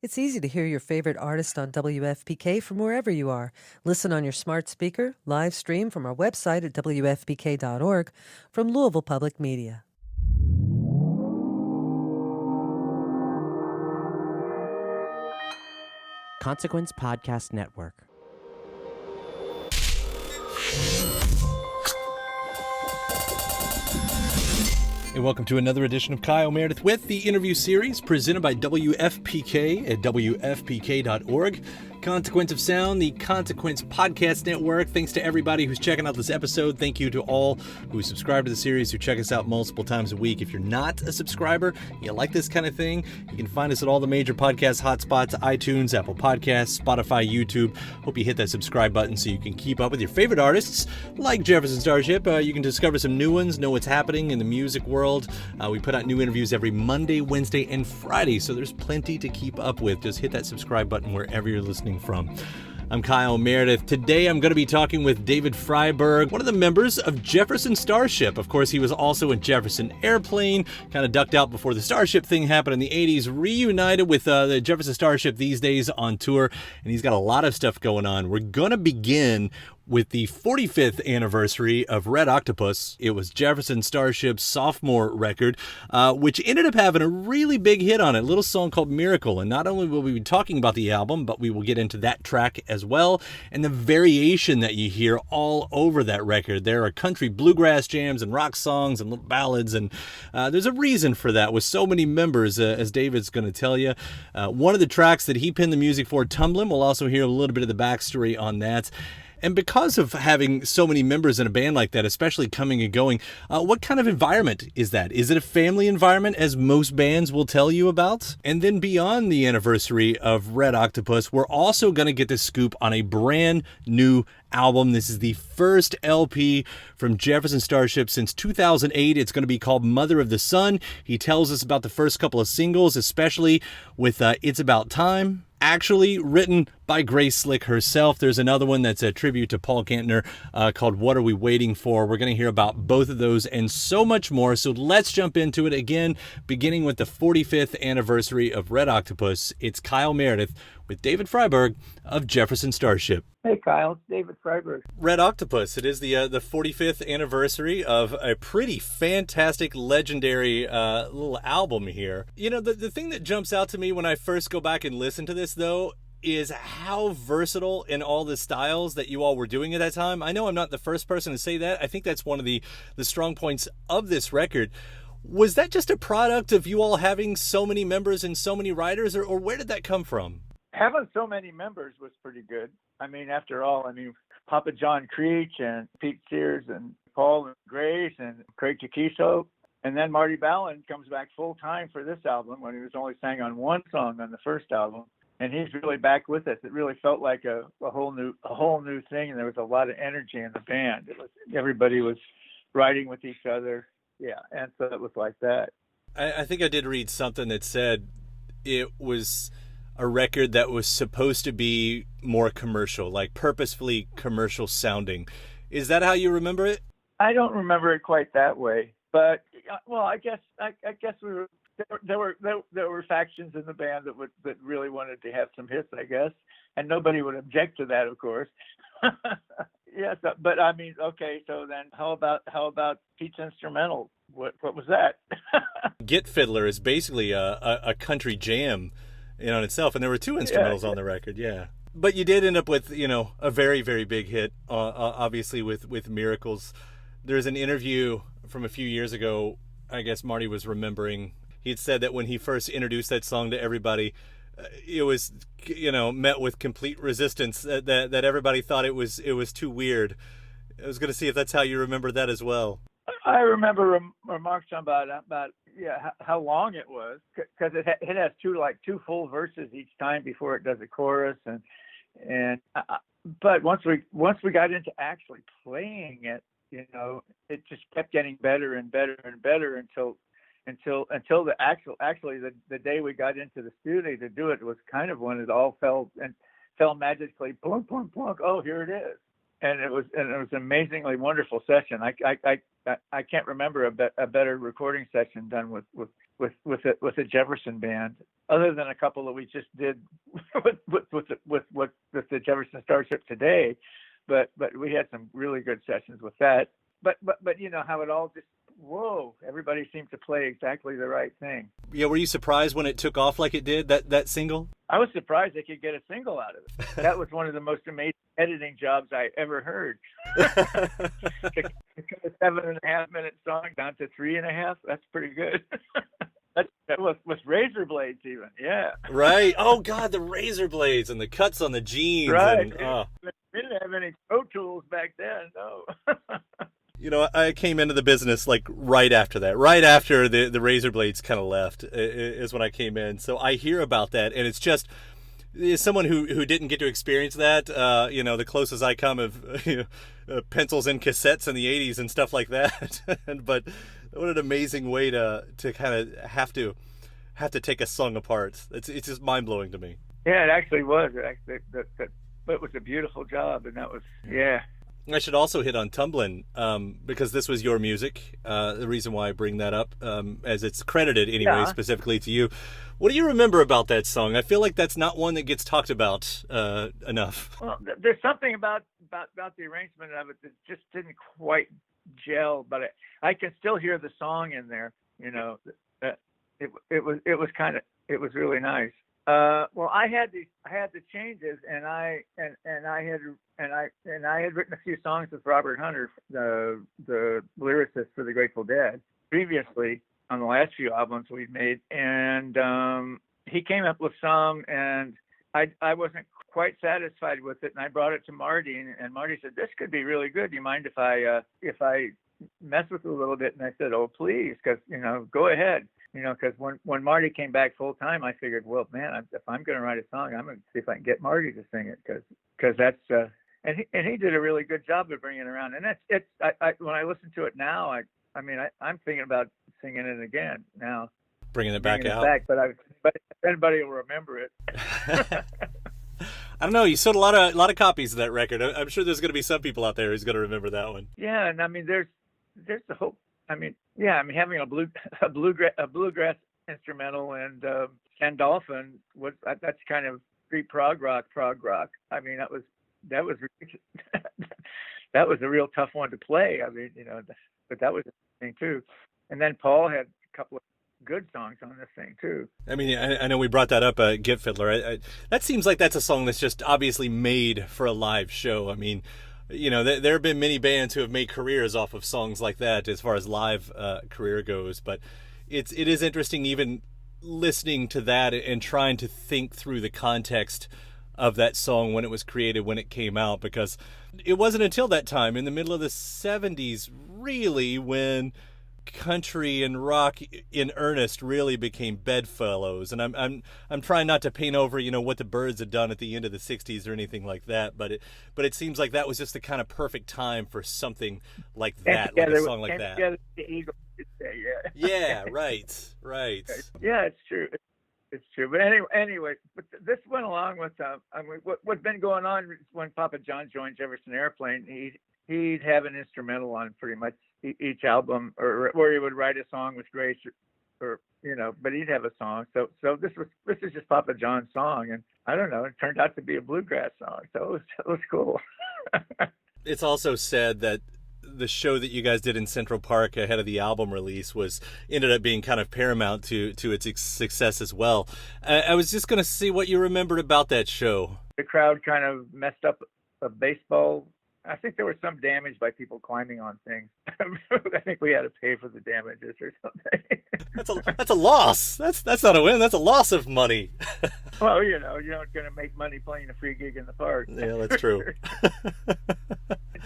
It's easy to hear your favorite artist on WFPK from wherever you are. Listen on your smart speaker, live stream from our website at WFPK.org from Louisville Public Media. Consequence Podcast Network. And welcome to another edition of Kyle Meredith with the interview series presented by WFPK at WFPK.org. Consequence of Sound, the Consequence Podcast Network. Thanks to everybody who's checking out this episode. Thank you to all who subscribe to the series, who check us out multiple times a week. If you're not a subscriber, you like this kind of thing, you can find us at all the major podcast hotspots, iTunes, Apple Podcasts, Spotify, YouTube. Hope you hit that subscribe button so you can keep up with your favorite artists like Jefferson Starship. You can discover some new ones, know what's happening in the music world. We put out new interviews every Monday, Wednesday, and Friday, so there's plenty to keep up with. Just hit that subscribe button wherever you're listening from. I'm Kyle Meredith. Today I'm going to be talking with David Friedberg, one of the members of Jefferson Starship. Of course, he was also in Jefferson Airplane, kind of ducked out before the Starship thing happened in the 80s, reunited with the Jefferson Starship these days on tour, and he's got a lot of stuff going on. We're going to begin with the 45th anniversary of Red Octopus. It was Jefferson Starship's sophomore record, which ended up having a really big hit on it, a little song called Miracle. And not only will we be talking about the album, but we will get into that track as well, and the variation that you hear all over that record. There are country bluegrass jams and rock songs and little ballads, and there's a reason for that with so many members, as David's going to tell you. One of the tracks that he penned the music for, Tumblin, we'll also hear a little bit of the backstory on that. And because of having so many members in a band like that, especially coming and going, what kind of environment is that? Is it a family environment, as most bands will tell you about? And then beyond the anniversary of Red Octopus, we're also going to get the scoop on a brand new album. This is the first LP from Jefferson Starship since 2008. It's going to be called Mother of the Sun. He tells us about the first couple of singles, especially with It's About Time, actually written by Grace Slick herself. There's another one that's a tribute to Paul Kantner called What Are We Waiting For? We're going to hear about both of those and so much more. So let's jump into it again, beginning with the 45th anniversary of Red Octopus. It's Kyle Meredith with David Friedberg of Jefferson Starship. Hey, Kyle, it's David Friedberg. Red Octopus. It is the 45th anniversary of a pretty fantastic, legendary little album here. You know, the thing that jumps out to me when I first go back and listen to this, though, is how versatile in all the styles that you all were doing at that time. I know I'm not the first person to say that. I think that's one of the strong points of this record. Was that just a product of you all having so many members and so many writers, or where did that come from? Having so many members was pretty good. I mean, after all, Papa John Creech and Pete Sears and Paul and Grace and Craig Chiquiso. And then Marty Ballin comes back full time for this album when he was only sang on one song on the first album. And he's really back with us. It really felt like a whole new thing, and there was a lot of energy in the band. Everybody was writing with each other. Yeah, and so it was like that. I think I did read something that said it was a record that was supposed to be more commercial, like purposefully commercial sounding. Is that how you remember it? I don't remember it quite that way, but well, I guess we were. There were factions in the band that really wanted to have some hits, I guess, and nobody would object to that, of course. Yes, but I mean, okay. So then, how about Pete's instrumental? What was that? Get Fiddler is basically a country jam in on itself, and there were two instrumentals on the record. Yeah, but you did end up with a very, very big hit, obviously with Miracles. There's an interview from a few years ago. I guess Marty was remembering. He had said that when he first introduced that song to everybody, it was, met with complete resistance. That everybody thought it was too weird. I was going to see if that's how you remember that as well. I remember remarks about how long it was, because it has two full verses each time before it does a chorus, but once we got into actually playing it, it just kept getting better and better and better until the day we got into the studio to do it was kind of when it all fell magically plunk plunk plunk. Oh, here it is, and it was an amazingly wonderful session. I can't remember a better recording session done with with a Jefferson band, other than a couple that we just did with the Jefferson Starship today. But we had some really good sessions with that. But you know how it all just, whoa, everybody seemed to play exactly the right thing. Yeah, were you surprised when it took off like it did, that single? I was surprised they could get a single out of it. That was one of the most amazing editing jobs I ever heard. To cut a 7.5-minute song down to 3.5, that's pretty good. That was with razor blades even, yeah. Right. Oh God, the razor blades and the cuts on the jeans. Right. And, We didn't have any Pro Tools back then, no. You know, I came into the business like right after that. Right after the razor blades kind of left is when I came in. So I hear about that, and it's just, as someone who didn't get to experience that, you know, the closest I come of pencils and cassettes in the 80s and stuff like that. But what an amazing way to kind of have to take a song apart. It's just mind blowing to me. Yeah, it actually was. It was a beautiful job, and that was, yeah. I should also hit on Tumblin, because this was your music. The reason why I bring that up, as it's credited anyway, specifically to you. What do you remember about that song? I feel like that's not one that gets talked about enough. Well, there's something about the arrangement of it that just didn't quite gel, but I can still hear the song in there. You know, it was really nice. Well, I had the changes, and I had written a few songs with Robert Hunter, the lyricist for the Grateful Dead, previously on the last few albums we'd made, and he came up with some, and I wasn't quite satisfied with it, and I brought it to Marty, and Marty said, "This could be really good. Do you mind if I mess with it a little bit?" And I said, "Oh, please, because go ahead." You know, because when Marty came back full time, I figured, well, man, if I'm going to write a song, I'm going to see if I can get Marty to sing it, because that's and he did a really good job of bringing it around. And when I listen to it now, I'm thinking about singing it again now, bringing it back out. But anybody will remember it. I don't know. You sold a lot of copies of that record. I'm sure there's going to be some people out there who's going to remember that one. Yeah, and I mean, there's the hope. Having a bluegrass instrumental and Ken Dolphin that's kind of street prog rock. I mean, that was that was a real tough one to play. I mean, but that was interesting too. And then Paul had a couple of good songs on this thing too. I mean, I know we brought that up, Get Fiddler. That seems like that's a song that's just obviously made for a live show. I mean, there have been many bands who have made careers off of songs like that as far as live career goes, but it is interesting even listening to that and trying to think through the context of that song when it was created, when it came out, because it wasn't until that time in the middle of the 70s really when country and rock in earnest really became bedfellows. And I'm trying not to paint over what the Byrds had done at the end of the 60s or anything like that, but it seems like that was just the kind of perfect time for something like that, like a song like that. Yeah, right. Yeah, it's true. It's true. But anyway, but this went along with what's been going on when Papa John joined Jefferson Airplane. He'd have an instrumental on pretty much each album, or he would write a song with Grace, or but he'd have a song. So this is just Papa John's song, and I don't know, it turned out to be a bluegrass song, so it was cool. It's also said that the show that you guys did in Central Park ahead of the album release ended up being kind of paramount to its success as well. I was just going to see what you remembered about that show. The crowd kind of messed up a baseball. I think there was some damage by people climbing on things. I think we had to pay for the damages or something. That's a loss. That's not a win. That's a loss of money. Well, you're not going to make money playing a free gig in the park. Yeah, that's true.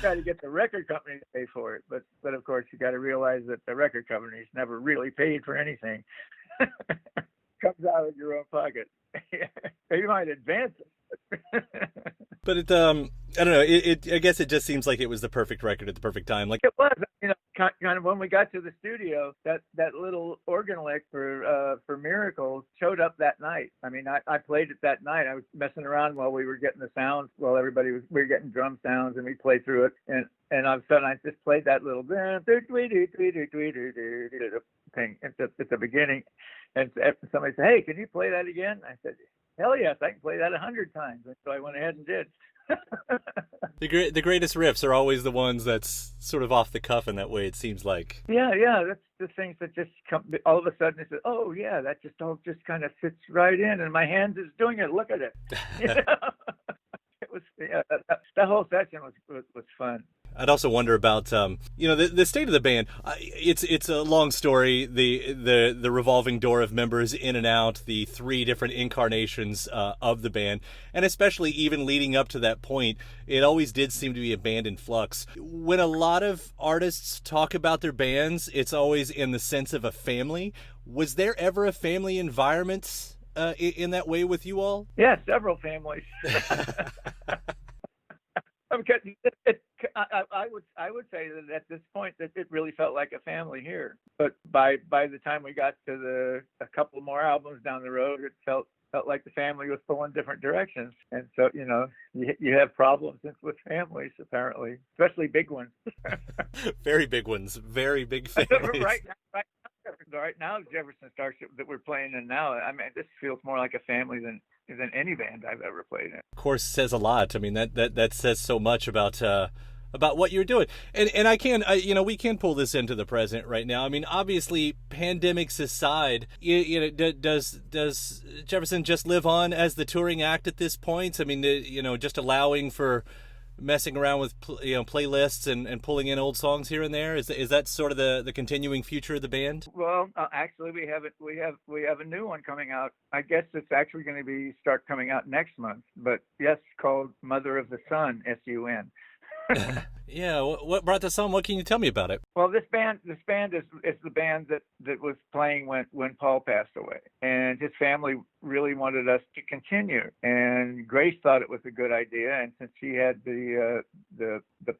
Try to get the record company to pay for it, but of course you got to realize that the record company's never really paid for anything. Comes out of your own pocket. You might advance it. But it, I don't know. I guess it just seems like it was the perfect record at the perfect time. Like it was, kind of when we got to the studio, that little organ lick for Miracles showed up that night. I mean, I played it that night. I was messing around while we were getting the sounds, while we were getting drum sounds, and we played through it. And all of a sudden, I just played that little thing at the beginning, and somebody said, "Hey, can you play that again?" I said, "Hell yes, I can play that 100 times." And so I went ahead and did. The greatest riffs are always the ones that's sort of off the cuff in that way, it seems like. Yeah, that's the things that just come all of a sudden. It says, "Oh yeah, that just all just kind of fits right in," and my hands is doing it. Look at it. It was that whole session was fun. I'd also wonder about the state of the band. It's a long story. The revolving door of members in and out, the 3 different incarnations of the band, and especially even leading up to that point, it always did seem to be a band in flux. When a lot of artists talk about their bands, it's always in the sense of a family. Was there ever a family environment in that way with you all? Yeah, several families. Because I would say that at this point that it really felt like a family here. But by the time we got to a couple more albums down the road, it felt like the family was pulling different directions. And so you have problems with families apparently, especially big ones. Very big ones, very big families. Right now, Jefferson Starship that we're playing in now, I mean, this feels more like a family than any band I've ever played in. Of course, says a lot. I mean, that says so much about what you're doing. And we can pull this into the present right now. I mean, obviously, pandemics aside, does Jefferson just live on as the touring act at this point? I mean, just allowing for messing around with playlists and pulling in old songs here and there. Is that sort of the continuing future of the band? Well, actually, we have a new one coming out. I guess it's actually going to start coming out next month. But yes, called Mother of the Sun, SUN. Yeah, what brought this on? What can you tell me about it? Well, this band is the band that was playing when Paul passed away, and his family really wanted us to continue. And Grace thought it was a good idea, and since she had the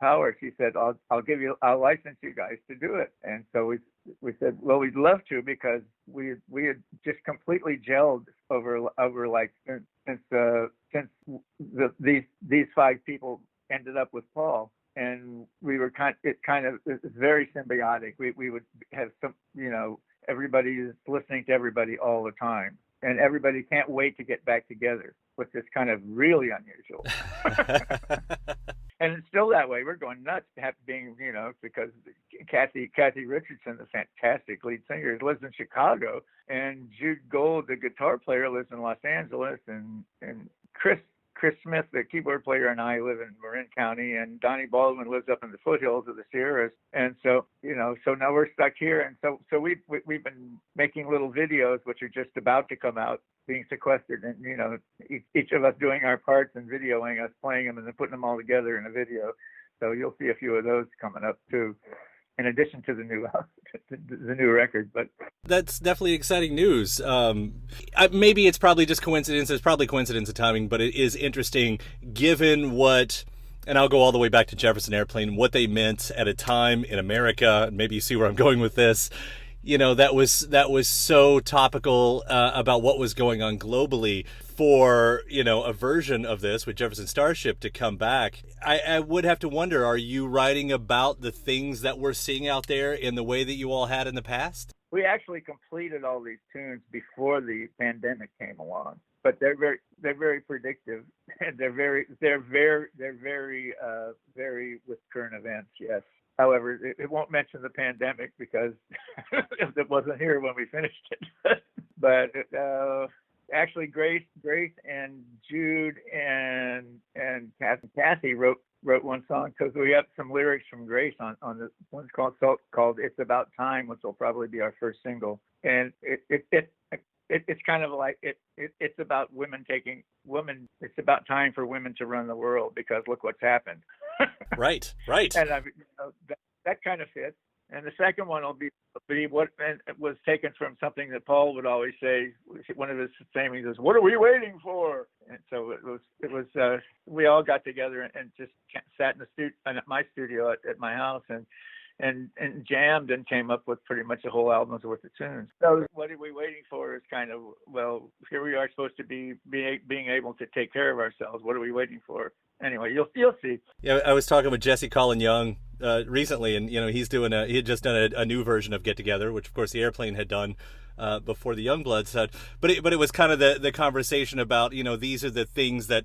power, she said, "I'll license you guys to do it." And so we said, "Well, we'd love to," because we had just completely gelled over like since these 5 people ended up with Paul, and we were it's very symbiotic. We would have everybody is listening to everybody all the time, and everybody can't wait to get back together, which is kind of really unusual. And it's still that way. We're going nuts being, because Kathy Richardson, the fantastic lead singer, lives in Chicago, and Jude Gold, the guitar player, lives in Los Angeles, and Chris Smith, the keyboard player, and I live in Marin County, and Donnie Baldwin lives up in the foothills of the Sierras. And so, so now we're stuck here. And so we've been making little videos, which are just about to come out, being sequestered, and, each of us doing our parts and videoing us playing them and then putting them all together in a video. So you'll see a few of those coming up too, in addition to the new record. But that's definitely exciting news. Maybe it's probably just coincidence. It's probably coincidence of timing, but it is interesting given what, and I'll go all the way back to Jefferson Airplane, what they meant at a time in America. Maybe you see where I'm going with this. That was so topical about what was going on globally. For a version of this with Jefferson Starship to come back, I would have to wonder: are you writing about the things that we're seeing out there in the way that you all had in the past? We actually completed all these tunes before the pandemic came along, but they're very predictive, and they're very with current events. Yes. However, it won't mention the pandemic because it wasn't here when we finished it. But actually, Grace and Jude and Kathy wrote one song, because we have some lyrics from Grace on this one's called "It's About Time," which will probably be our first single. And it's kind of like it's about women. It's about time for women to run the world, because look what's happened. Right. And that kind of fits. And the second one will be what, and it was taken from something that Paul would always say. One of his sayings is, "What are we waiting for?" And so it was. We all got together and just sat in my studio at my house and jammed and came up with pretty much a whole album's worth of tunes. So what are we waiting for is kind of, well, here we are supposed to be being able able to take care of ourselves. What are we waiting for? Anyway, you'll see. Yeah, I was talking with Jesse Colin Young recently, and he had just done a new version of Get Together, which of course the Airplane had done before the Youngbloods had. But it was kind of the conversation about these are the things that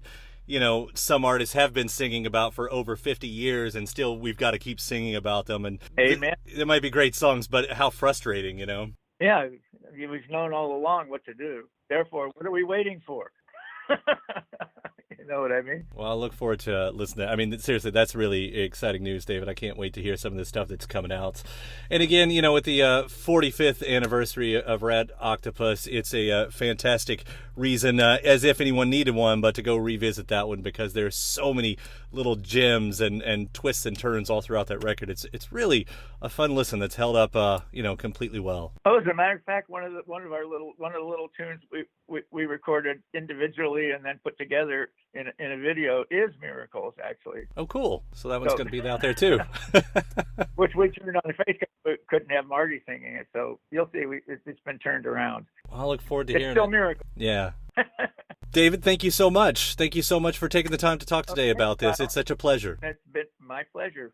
some artists have been singing about for over 50 years, and still we've got to keep singing about them. And Amen. They might be great songs, but how frustrating, Yeah, we've known all along what to do. Therefore, what are we waiting for? You know what I mean? Well, I look forward to listening. I mean, seriously, that's really exciting news, David. I can't wait to hear some of the stuff that's coming out. And again, with the 45th anniversary of Red Octopus, it's a fantastic reason, as if anyone needed one, but to go revisit that one, because there's so many little gems and twists and turns all throughout that record. It's really a fun listen that's held up, completely well. Oh, as a matter of fact, one of the little tunes we recorded individually and then put together in a video is Miracles, actually. Oh, cool. So that one's going to be out there too. Which we turned on the face, we couldn't have Marty singing it. So you'll see, it's been turned around. Well, I look forward to hearing It's still it. Miracles. Yeah. David, thank you so much. Thank you so much for taking the time to talk today about this. It's such a pleasure. It's been my pleasure.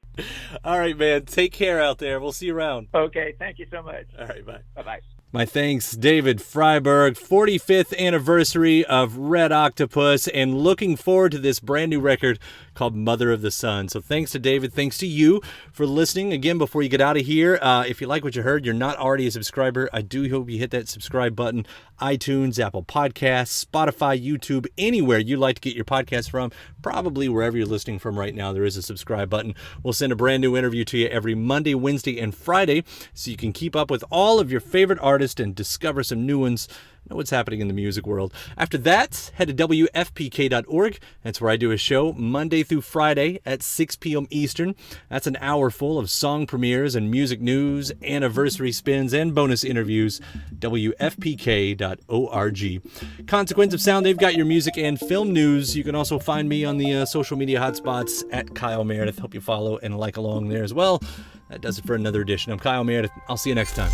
All right, man. Take care out there. We'll see you around. Okay. Thank you so much. All right, bye. Bye-bye. My thanks, David Friedberg, 45th anniversary of Red Octopus, and looking forward to this brand new record called Mother of the Sun. So thanks to David, thanks to you for listening. Again, before you get out of here, if you like what you heard, you're not already a subscriber, I do hope you hit that subscribe button. iTunes, Apple Podcasts, Spotify, YouTube, anywhere you like to get your podcasts from, probably wherever you're listening from right now, there is a subscribe button. We'll send a brand new interview to you every Monday, Wednesday, and Friday, so you can keep up with all of your favorite artists and discover some new ones, know what's happening in the music world. After that, head to WFPK.org. That's where I do a show Monday through Friday at 6 p.m. Eastern. That's an hour full of song premieres and music news, anniversary spins, and bonus interviews. WFPK.org. Consequence of Sound, they've got your music and film news. You can also find me on the social media hotspots at Kyle Meredith. Hope you follow and like along there as well. That does it for another edition. I'm Kyle Meredith. I'll see you next time.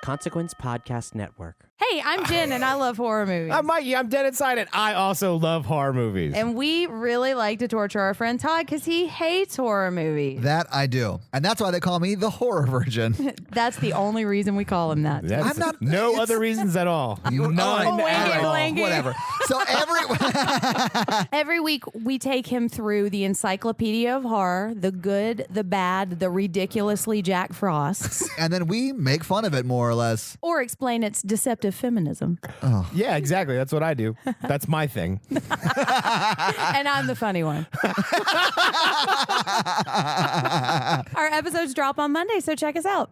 Consequence Podcast Network. Hey, I'm Jen, and I love horror movies. I'm Mikey. I'm dead inside it. I also love horror movies. And we really like to torture our friend Todd because he hates horror movies. That I do. And that's why they call me the horror virgin. That's the only reason we call him that. That's I'm not- no it's- other reasons at all. None at all. blanket. Whatever. So Every week, we take him through the encyclopedia of horror, the good, the bad, the ridiculously Jack Frosts, and then we make fun of it more or less. or explain its deceptive feminism. Yeah, exactly. That's what I do. That's my thing. And I'm the funny one. Our episodes drop on Monday, so check us out.